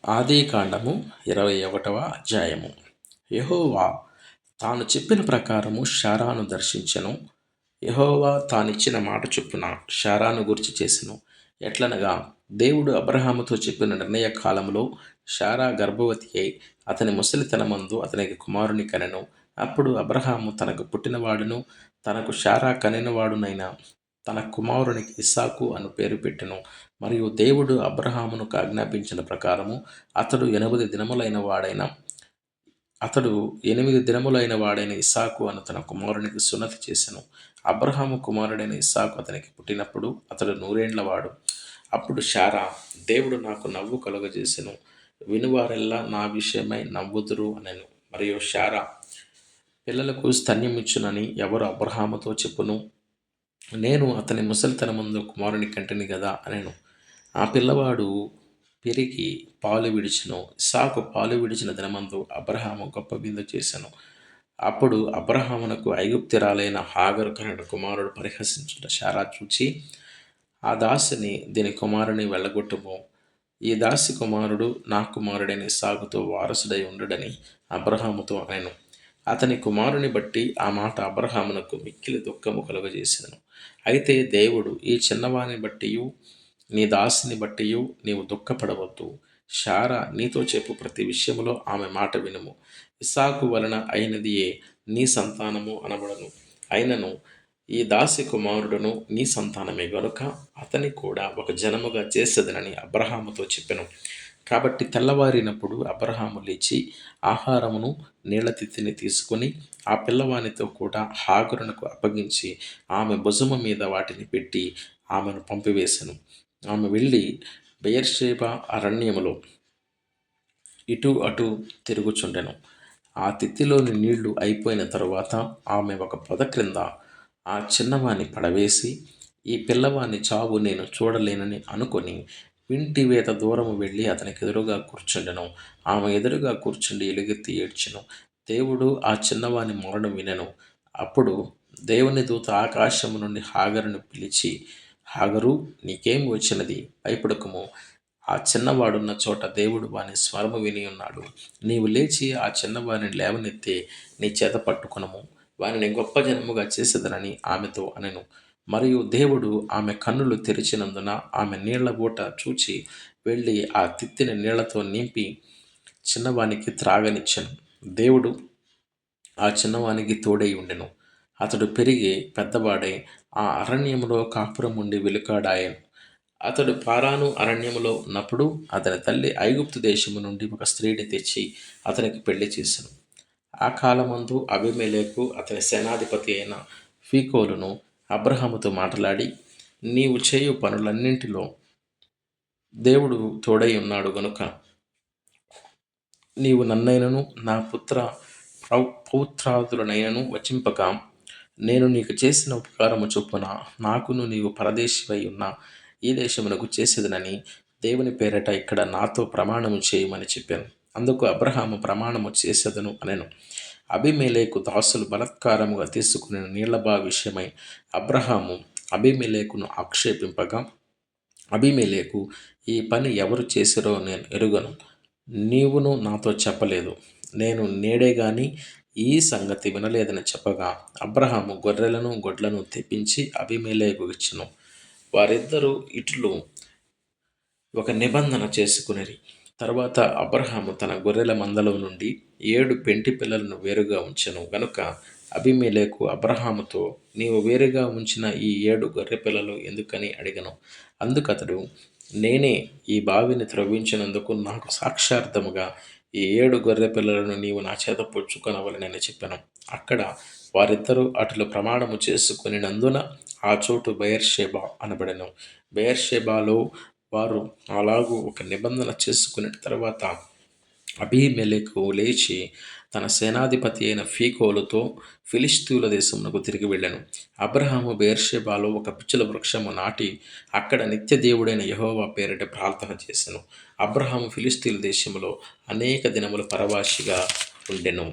ఆదికాండము 21వ అధ్యాయము. యెహోవా తాను చెప్పిన ప్రకారము శారాను దర్శించెను. యెహోవా తానిచ్చిన మాట చొప్పున శారాను గూర్చి చేసెను. ఎట్లనగా, దేవుడు అబ్రహాముతో చెప్పిన నిర్ణయ కాలములో శారా గర్భవతి అయి అతని ముసలితనమందు అతనికి కుమారుని కనెను. అప్పుడు అబ్రహాము తనకు పుట్టినవాడును తనకు శారా కనినవాడునైన తన కుమారునికి ఇస్సాకు అను పేరు పెట్టెను. మరియు దేవుడు అబ్రహామునకు ఆజ్ఞాపించిన ప్రకారము అతడు 8 దినములైన వాడైన ఇస్సాకు అను తన కుమారునికి సున్నతి చేసెను. అబ్రహాము కుమారుడైన ఇస్సాకు అతనికి పుట్టినప్పుడు అతడు 100 వాడు. అప్పుడు శారా, దేవుడు నాకు నవ్వు కలుగజేసెను, వినువారెల్లా నా విషయమై నవ్వుదురు అనెను. మరియు శారా, పిల్లలకు స్తన్యమిచ్చునని ఎవరు అబ్రహాముతో చెప్పును? నేను అతని ముసలితనమందు కుమారుని కంటిని గదా అనెను. ఆ పిల్లవాడు పెరిగి పాలు విడిచెను. ఇస్సాకు పాలు విడిచిన దినమందు అబ్రహాము గొప్ప విందు చేసెను. అప్పుడు అబ్రహామునకు ఐగుప్త్యురాలైన హాగరు కనిన కుమారుడు పరిహసించుట శారా చూచి, ఆ దాసిని దీని కుమారుని వెళ్ళగొట్టుము, ఈ దాసి కుమారుడు నా కుమారుడైన ఇస్సాకుతో వారసుడై ఉండడని అబ్రహాముతో అనెను. అతని కుమారుని బట్టి ఆ మాట అబ్రహామునకు మిక్కిలి దుఃఖము కలుగజేసెను. అయితే దేవుడు, ఈ చిన్నవాని బట్టియు నీ దాసిని బట్టియు నీవు దుఃఖపడవద్దు. శారా నీతో చెప్పు ప్రతి విషయములో ఆమె మాట వినుము. ఇస్సాకు వలన అయినదియే నీ సంతానము అనబడను. అయినను ఈ దాసి కుమారుడును నీ సంతానమే గనుక అతని కూడా ఒక జనముగా చేసేదనని అబ్రహాముతో చెప్పెను. కాబట్టి తెల్లవారినప్పుడు అబ్రహాము లేచి ఆహారమును నీళ్ల తిత్తిని తీసుకుని ఆ పిల్లవానితో కూడా హాగరునకు అప్పగించి ఆమె భుజము మీద వాటిని పెట్టి ఆమెను పంపివేశెను. ఆమె వెళ్ళి బెయేర్షెబా అరణ్యములో ఇటు అటు తిరుగుచుండెను. ఆ తిత్తిలోని నీళ్లు అయిపోయిన తరువాత ఆమె ఒక పొద క్రింద ఆ చిన్నవాని పడవేసి, ఈ పిల్లవాని చావు నేను చూడలేనని అనుకొని ఇంటివేత దూరము వెళ్ళి అతనికి ఎదురుగా కూర్చుండెను. ఆమె ఎదురుగా కూర్చుండి ఎలుగెత్తి ఏడ్చెను. దేవుడు ఆ చిన్నవాని మొరను వినెను. అప్పుడు దేవుని దూత ఆకాశము నుండి హాగరును పిలిచి, హాగరు, నీకేం వచ్చినది? భయపడకుము. ఆ చిన్నవాడున్న చోట దేవుడు వాని స్వరము విని ఉన్నాడు. నీవు లేచి ఆ చిన్నవారిని లేవనెత్తి నీ చేత పట్టుకొనుము, వానిని గొప్ప జనముగా చేసేదనని ఆమెతో అనెను. మరియు దేవుడు ఆమె కన్నులు తెరిచినందున ఆమె నీళ్ల ఊట చూచి వెళ్ళి ఆ తిత్తిని నీళ్లతో నింపి చిన్నవానికి త్రాగనిచ్చెను. దేవుడు ఆ చిన్నవానికి తోడై ఉండెను. అతడు పెరిగి పెద్దవాడై ఆ అరణ్యములో కాపురం ఉండి వెలుకాడాయెను. అతడు పారాను అరణ్యములో ఉన్నప్పుడు అతని తల్లి ఐగుప్తు దేశము నుండి ఒక స్త్రీని తెచ్చి అతనికి పెళ్లి చేసెను. ఆ కాలమందు అబీమెలెకు అతని సేనాధిపతి అయిన ఫీకోలును అబ్రహాముతో మాట్లాడి, నీవు చేయు పనులన్నింటిలో దేవుడు తోడై ఉన్నాడు గనుక నీవు నన్నైనను నా పౌత్రాదులనైనను వచింపక, నేను నీకు చేసిన ఉపకారము చొప్పున నాకును నీవు పరదేశివై ఉన్న ఈ దేశమునకు చేసేదనని దేవుని పేరట ఇక్కడ నాతో ప్రమాణము చేయమని చెప్పాను. అందుకు అబ్రహాము ప్రమాణము చేసేదను అనెను. అబీమెలెకు దాసులు బలాత్కారముగా తీసుకుని నీళ్లబా విషయమై అబ్రహాము అబీమెలెకును ఆక్షేపింపగా, అబీమెలెకు, ఈ పని ఎవరు చేసిరో నేను ఎరుగను, నీవును నాతో చెప్పలేదు, నేను నేడే గాని ఈ సంగతి వినలేదని చెప్పగా, అబ్రహాము గొర్రెలను గొడ్లను తెప్పించి అబీమెలెకుకు ఇచ్చెను. వారిద్దరూ ఇట్లు ఒక నిబంధన చేసుకునిరి. తరువాత అబ్రహాము తన గొర్రెల మందలో నుండి 7 పెంటి పిల్లలను వేరుగా ఉంచెను గనుక అబీమెలెకు అబ్రహాముతో, నీవు వేరుగా ఉంచిన ఈ 7 గొర్రె పిల్లలు ఎందుకని అడిగెను. అందుకతడు, నేనే ఈ బావిని త్రవ్వించినందుకు నాకు సాక్ష్యార్థముగా ఈ 7 గొర్రె పిల్లలను నీవు నా చేత పుచ్చుకొనవలెనని చెప్పెను. అక్కడ వారిద్దరూ అటులు ప్రమాణము చేసుకొనినందున ఆ చోటు బెయేర్షెబా అనబడెను. బెయేర్షెబాలో వారు అలాగూ ఒక నిబంధన చేసుకుని తరువాత అబీమెలెకు లేచి తన సేనాధిపతి అయిన ఫీకోలుతో ఫిలిష్తీయుల దేశమునకు తిరిగి వెళ్ళెను. అబ్రహాము బెయేర్షెబాలో ఒక పిచ్చుల వృక్షము నాటి అక్కడ నిత్య దేవుడైన యెహోవా పేరిట ప్రార్థన చేసెను. అబ్రహాము ఫిలిష్తీయుల దేశములో అనేక దినములు పరవాసిగా ఉండెను.